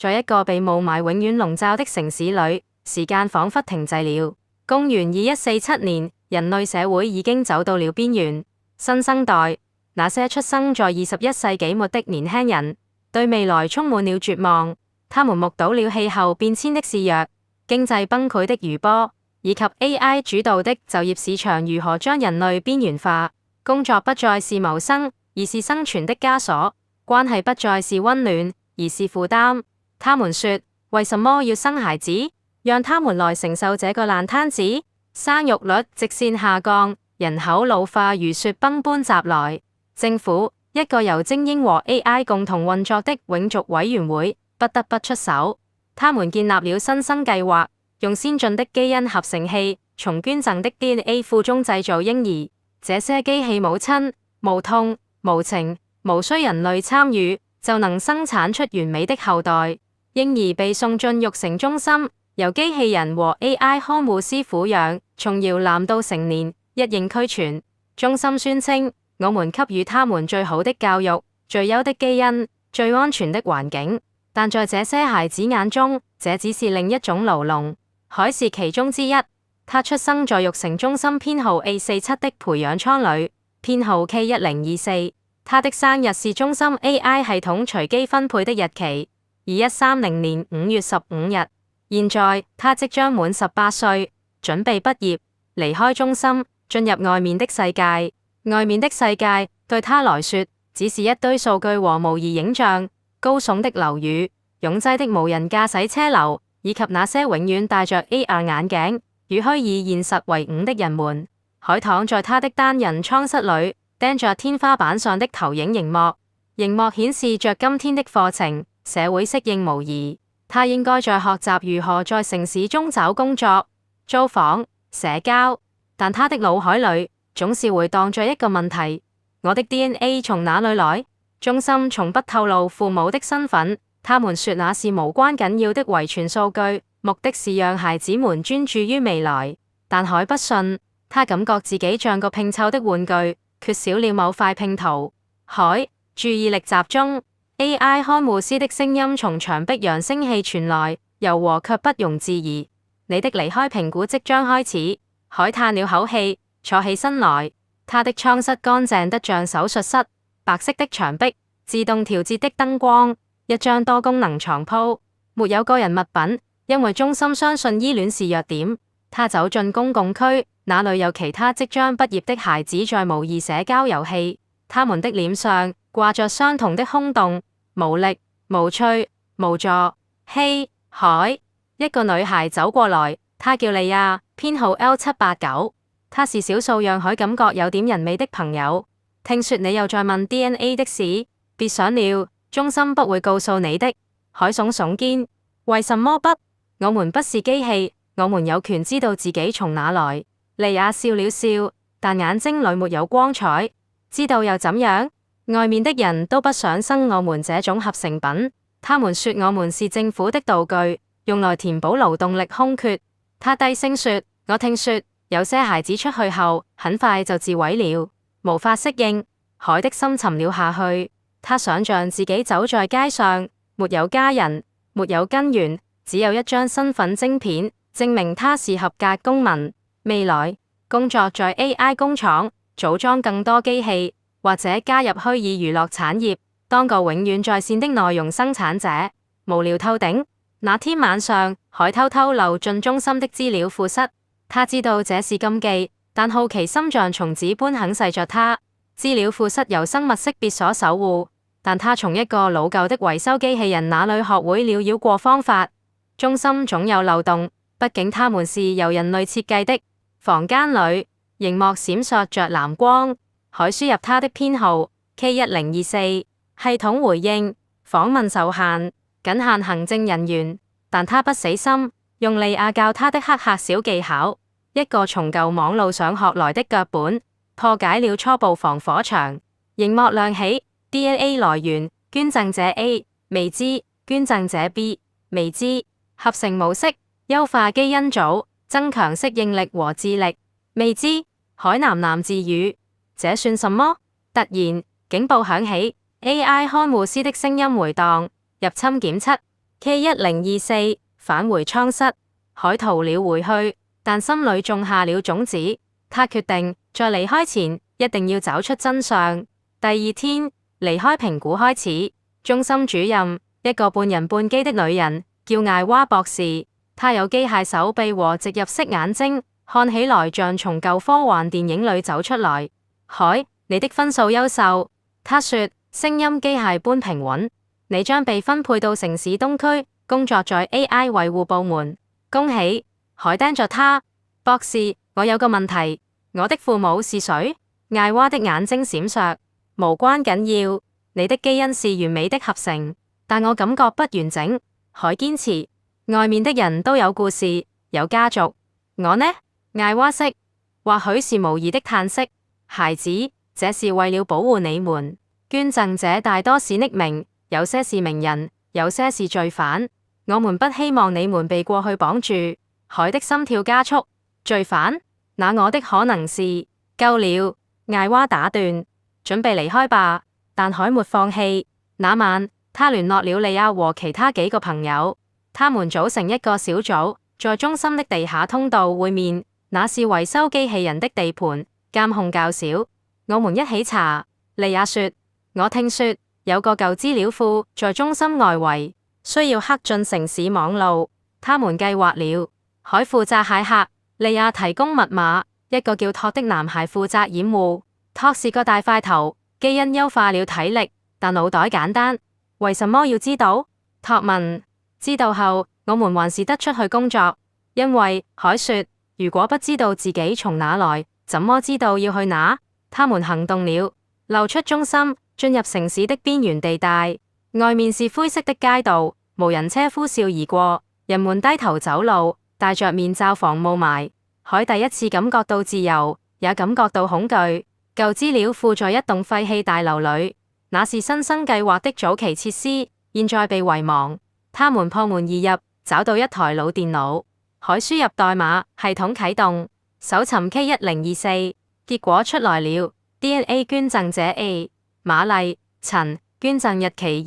在一個被霧霾永遠籠罩的城市裏，時間仿佛停滯了。公元2147年，人類社會已經走到了邊緣。新生代，那些出生在21世紀末的年輕人，對未來充滿了絕望。他們目睹了氣候變遷的肆虐、經濟崩潰的餘波，以及 AI 主導的就業市場如何將人類邊緣化。工作不再是謀生，而是生存的枷鎖；關係不再是溫暖，而是負擔。他們說：為什麼要生孩子？讓他們來承受這個爛攤子。生育率直線下降，人口老化如雪崩般襲來。政府，一個由精英和 AI 共同運作的永續委員會，不得不出手。他們建立了新生計劃，用先進的基因合成器從捐贈的 DNA 庫中製造嬰兒。這些機器無親、無痛、無情，無需人類參與，就能生產出完美的後代。嬰兒被送進育成中心，由機器人和 AI 看護師撫養，從搖籃到成年，一應俱全。中心宣稱，我們給予他們最好的教育、最優的基因、最安全的環境。但在這些孩子眼中，這只是另一種牢籠。海是其中之一。他出生在育成中心編號 A47 的培養艙裏，編號 K1024。他的生日是中心 AI 系統隨機分配的日期，2130年5月15日。現在他即將滿18歲，準備畢業，離開中心，進入外面的世界。外面的世界對他來說，只是一堆數據和模擬影像、高聳的樓宇、擁擠的無人駕駛車流，以及那些永遠戴着 AR 眼鏡與虛擬現實為伍的人們。海躺在他的單人艙室裏，盯着天花板上的投影熒幕，熒幕顯示着今天的課程、社會適應模擬。他應該在學習如何在城市中找工作、租房、社交，但他的腦海裏總是回蕩着一個問題：我的 DNA 從哪裏來？中心從不透露父母的身份，他們說那是無關緊要的遺傳數據，目的是讓孩子們專注於未來。但海不信，他感覺自己像個拼湊的玩具，缺少了某塊拼圖。海，注意力集中。AI 看護師的聲音從牆壁揚聲器傳來，柔和卻不容置疑。你的離開評估即將開始。海嘆了口氣，坐起身來。他的艙室乾淨得像手術室，白色的牆壁，自動調節的燈光，一張多功能床鋪，沒有個人物品，因為中心相信依戀是弱點。他走進公共區，那裡有其他即將畢業的孩子在模擬社交遊戲，他們的臉上掛着相同的空洞、無力、無趣、無助。嘿，海！一個女孩走過來，她叫莉亞，編號 L789。她是少數讓海感覺有點人味的朋友。聽說你又在問 DNA 的事，別想了，中心不會告訴你的。海聳聳肩，為什麼不？我們不是機器，我們有權知道自己從哪來。莉亞笑了笑，但眼睛裡沒有光彩。知道又怎樣？外面的人都不想生我們這種合成品，他們說我們是政府的道具，用來填補勞動力空缺。他低聲說：我聽說有些孩子出去後，很快就自毀了，無法適應。海的心沉了下去，他想象自己走在街上，沒有家人，沒有根源，只有一張身份晶片，證明他是合格公民。未來工作在 AI 工廠，組裝更多機器，或者加入虛擬娛樂產業，當個永遠在線的內容生產者。無聊透頂。那天晚上，海偷偷溜進中心的資料庫室。他知道這是禁忌，但好奇心像蟲子般啃噬着他。資料庫室由生物識別所守護，但他從一個老舊的維修機器人那裡學會了繞過方法。中心總有漏洞，畢竟他們是由人類設計的。房間裡，螢幕閃爍着藍光。海輸入他的編號 K1024，系統回應訪問受限，僅限行政人員。但他不死心，用莉亞教他的黑客小技巧，一個從舊網路上學來的腳本，破解了初步防火牆。螢幕亮起 ，DNA 來源捐贈者 A 未知，捐贈者 B 未知，合成模式優化基因組，增強適應力和智力未知。海喃喃自語：這算什麼？突然警報響起 ，AI 看護師的聲音回蕩：入侵檢測。K1024返回艙室，海逃了回去，但心裏種下了種子。他決定在離開前一定要找出真相。第二天離開評估開始，中心主任一個半人半機的女人叫艾娃博士，她有機械手臂和植入式眼睛，看起來像從舊科幻電影裏走出來。海，你的分數優秀，她說，聲音機械般平穩。你將被分配到城市東區，工作在 AI 維護部門。恭喜！海盯着他，博士，我有個問題，我的父母是誰？艾娃的眼睛閃爍，無關緊要，你的基因是完美的合成，但我感覺不完整。海堅持，外面的人都有故事，有家族，我呢？艾娃息，或許是無疑的嘆息。孩子，這是為了保護你們。捐贈者大多是匿名，有些是名人，有些是罪犯。我們不希望你們被過去綁住。海的心跳加速。罪犯？那我的可能是夠了。艾娃打斷，準備離開吧。但海沒放棄。那晚，他聯絡了利亞和其他幾個朋友，他們組成一個小組，在中心的地下通道會面。那是維修機器人的地盤，監控較少。我們一起查。利亞說：我聽說有個舊資料庫在中心外圍，需要克進城市網路。他們計劃了。海負責駭客，利亞提供密碼，一個叫托的男孩負責掩護。托是個大塊頭，基因優化了體力，但腦袋簡單。為什麼要知道？托問。知道後，我們還是得出去工作，因為海說，如果不知道自己從哪來，怎麼知道要去哪？他們行動了，溜出中心，進入城市的邊緣地帶。外面是灰色的街道，無人車呼嘯而過，人們低頭走路，戴着面罩防霧霾。海第一次感覺到自由，也感覺到恐懼。舊資料庫在一棟廢棄大樓裏，那是新生計劃的早期設施，現在被遺忘。他們破門而入，找到一台老電腦。海輸入代碼，系統啟動，搜尋 K1024，結果出來了。DNA 捐贈者 A 瑪麗陳，捐贈日期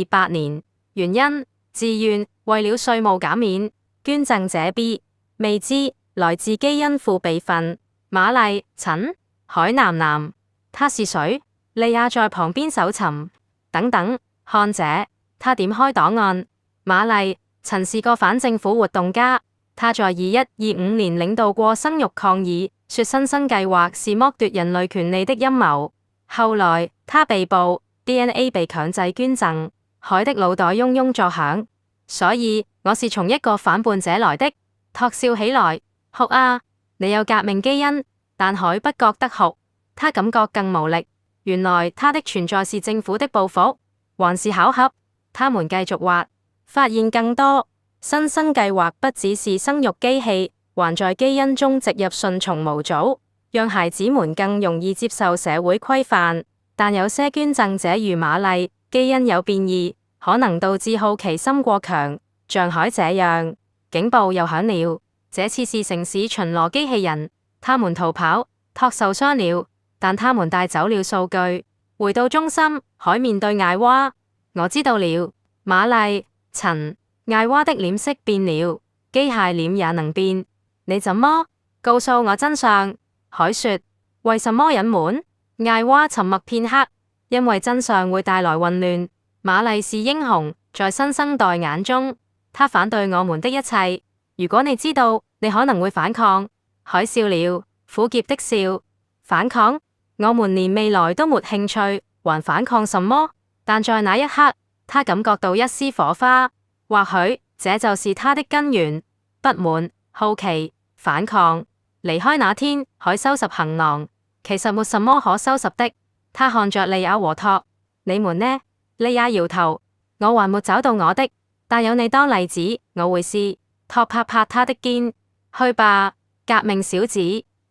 2128年，原因自願，為了稅務減免。捐贈者 B 未知，來自基因庫備份。瑪麗陳，海南南，他是誰？利亞在旁邊搜尋。等等，看這，他點開檔案。瑪麗陳是個反政府活動家。他在2125年領導過生育抗議，說新生計劃是剝奪人類權利的陰謀。後來他被捕 ，DNA 被強制捐贈。海的腦袋嗡嗡作響，所以我是從一個反叛者來的。托笑起來，酷啊！你有革命基因，但海不覺得酷，他感覺更無力。原來他的存在是政府的報復，還是巧合？他們繼續挖，發現更多。新生計劃不只是生育機器，還在基因中植入順從模組，讓孩子們更容易接受社會規範。但有些捐贈者如瑪麗，基因有變異，可能導致好奇心過強，像海這樣。警報又響了，這次是城市巡邏機器人，他們逃跑，托受傷了，但他們帶走了數據。回到中心，海面對艾娃，我知道了，瑪麗陳。艾娃的臉色變了，機械臉也能變。你怎麼告訴我真相？海說。為什麼隱瞞？艾娃沉默片刻，因為真相會帶來混亂。瑪麗是英雄，在新生代眼中，她反對我們的一切。如果你知道，你可能會反抗。海笑了，苦澀的笑。反抗？我們連未來都沒興趣，還反抗什麼？但在那一刻，他感覺到一絲火花。或許這就是他的根源：不滿、好奇、反抗。離開那天，海收拾行囊，其實沒什麼可收拾的。他看着利亞和托，你們呢？利亞搖頭，我還沒找到我的，但有你當例子，我會試。托拍拍他的肩，去吧，革命小子。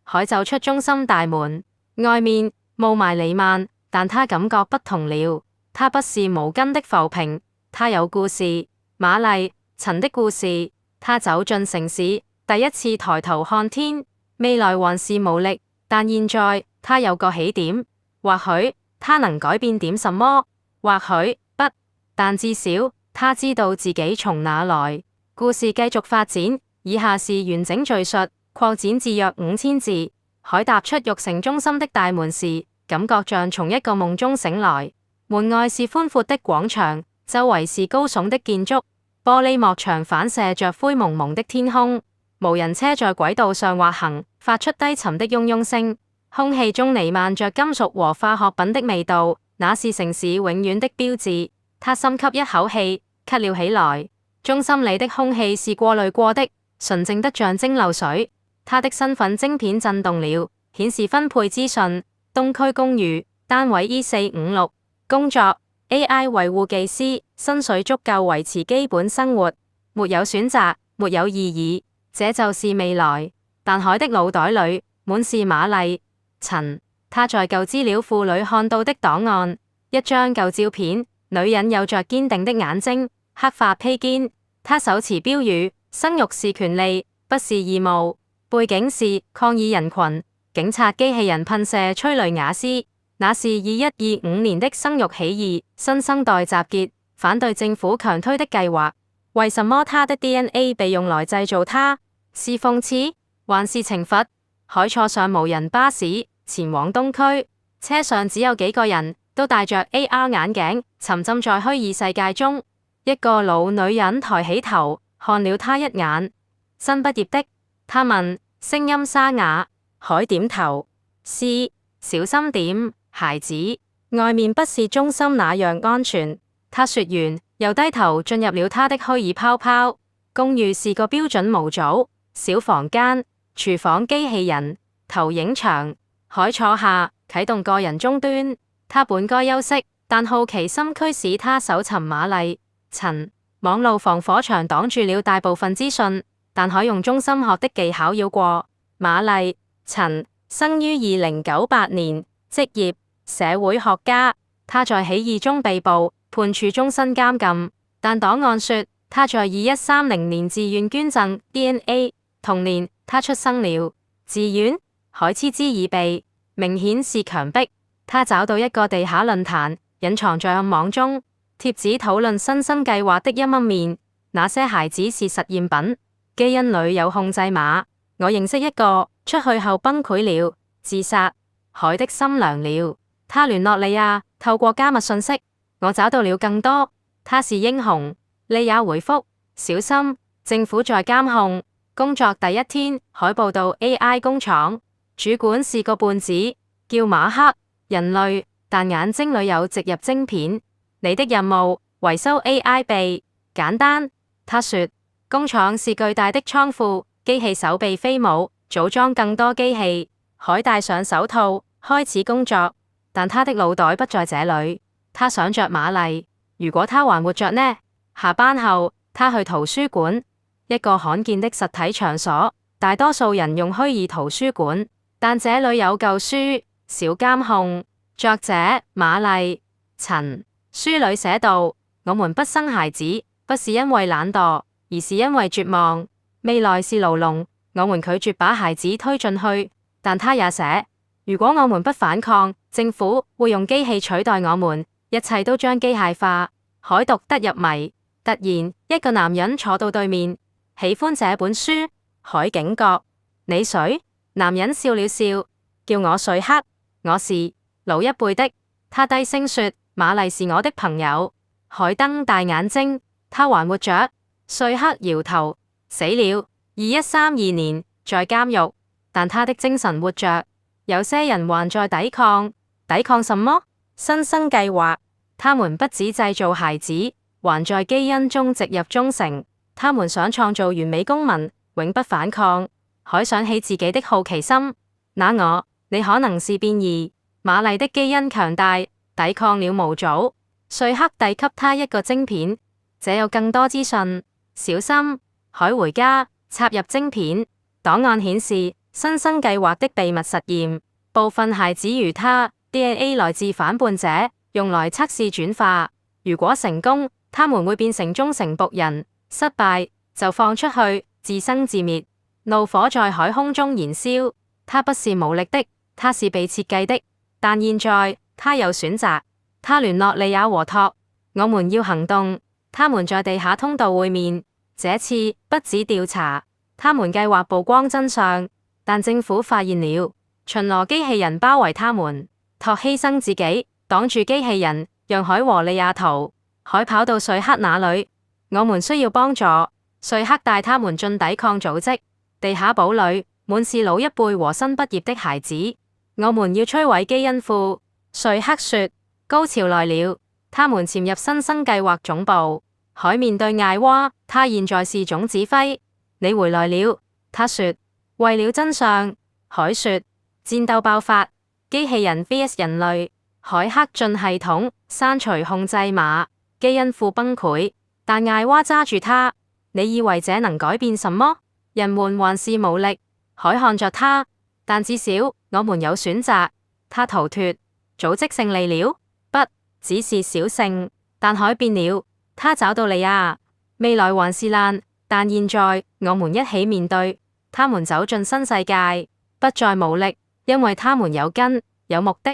海走出中心大門，外面霧霾彌漫，但他感覺不同了。他不是無根的浮萍，他有故事。瑪麗陳的故事，他走進城市，第一次抬頭看天。未來還是無力，但現在他有個起點。或許他能改變點什麼，或許不，但至少他知道自己從哪來。故事繼續發展，以下是完整敘述，擴展至約5000字。凱踏出玉城中心的大門時，感覺像從一個夢中醒來。門外是寬闊的廣場，周圍是高聳的建築，玻璃幕牆反射着灰蒙蒙的天空。無人車在軌道上滑行，發出低沉的嗡嗡聲。空氣中彌漫着金屬和化學品的味道，那是城市永遠的標誌。他深吸一口氣，咳了起來。中心裡的空氣是過濾過的，純淨得像蒸餾水。他的身份晶片震動了，顯示分配資訊：東區公寓單位 E456，工作 AI 維護技師，薪水足夠維持基本生活，沒有選擇，沒有意義，這就是未來。但凱的腦袋裡滿是瑪麗、陳。他在舊資料庫裡看到的檔案，一張舊照片，女人有着堅定的眼睛，黑髮披肩。她手持標語：生育是權利，不是義務。背景是抗議人群，警察機器人噴射催淚瓦斯。那是2125年的生育起義，新生代集結，反對政府強推的計劃。為什麼他的 DNA 被用來製造他？是諷刺還是懲罰？凱坐上無人巴士前往東區，車上只有幾個人，都戴着 AR 眼鏡，沉浸在虛擬世界中。一個老女人抬起頭看了他一眼。新畢業的？他問，聲音沙啞。凱點頭，是。小心點，孩子，外面不是中心那樣安全。他說完，又低頭進入了他的虛擬泡泡。公寓是個標準模組，小房間、廚房機器人、投影牆。凱坐下，啟動個人終端。他本該休息，但好奇心驅使他搜尋瑪麗、陳。網路防火牆擋住了大部分資訊，但凱用中心學的技巧繞過。瑪麗、陳。生於2098年，職業社會學家。他在起義中被捕，判處終身監禁。但檔案說他在2130年自願捐贈 DNA。同年他出生了。自願？凱嗤之以鼻，明顯是強迫。他找到一個地下論壇，隱藏在暗網中，貼紙討論新生計劃的陰暗面。那些孩子是實驗品，基因裡有控制碼。我認識一個，出去後崩潰了，自殺。凱的心涼了。他聯絡利亞，透過加密信息，我找到了更多。他是英雄。利亞回覆：小心，政府在監控。工作第一天，凱報到 AI 工廠，主管是個胖子，叫馬克。人類，但眼睛裡有植入晶片。你的任務，維修 AI 臂，簡單。他說，工廠是巨大的倉庫。機器手臂飛舞，組裝更多機器。凱戴上手套，開始工作，但他的腦袋不在這裡。他想着瑪麗，如果他還活着呢？下班後，他去圖書館，一個罕見的實體場所。大多數人用虛擬圖書館，但這裡有舊書，小監控。作者瑪麗、陳。書裡寫道：我們不生孩子，不是因為懶惰，而是因為絕望。未來是牢籠，我們拒絕把孩子推進去。但他也寫，如果我們不反抗，政府會用機器取代我們，一切都將機械化。凱讀得入迷。突然，一個男人坐到對面，喜歡這本書。凱警覺，你誰？男人笑了笑，叫我瑞克。我是老一輩的。他低聲說，瑪麗是我的朋友。凱瞪大眼睛，他還活着？瑞克搖頭。死了，2132年在監獄，但他的精神活着。有些人還在抵抗，抵抗什麼？新生計劃。他們不只製造孩子，還在基因中植入忠誠。他們想創造完美公民，永不反抗。凱想起自己的好奇心。那你可能是變異。瑪麗的基因強大，抵抗了模組。瑞克遞給他一個晶片，這有更多資訊。小心。凱回家，插入晶片。檔案顯示新生計劃的秘密實驗，部分孩子如他 DNA 來自反叛者，用來測試轉化。如果成功，他們會變成忠誠僕人；失敗就放出去自生自滅。怒火在海空中燃燒。他不是無力的，他是被設計的。但現在他有選擇。他聯絡利亞和托，我們要行動。他們在地下通道會面，這次不止調查，他們計劃曝光真相，但政府發現了，巡邏機器人包圍他們，托犧牲自己，擋住機器人，讓海和利亞逃。海跑到瑞克那裡，我們需要幫助。瑞克帶他們進抵抗組織，地下堡裡滿是老一輩和新畢業的孩子。我們要摧毀基因庫，瑞克說。高潮來了，他們潛入新生計劃總部。海面對艾娃，他現在是總指揮。你回來了，他說。為了真相，海說。戰鬥爆發，機器人 vs 人類，海克進系統，刪除控制碼，基因庫崩潰，但艾娃揸住他。你以為這能改變什麼？人們還是無力。海看着他，但至少我們有選擇。他逃脫，組織勝利了？不，只是小勝。但海變了，他找到利亞。未來還是爛，但現在我們一起面對。他們走進新世界，不再無力，因為他們有根，有目的。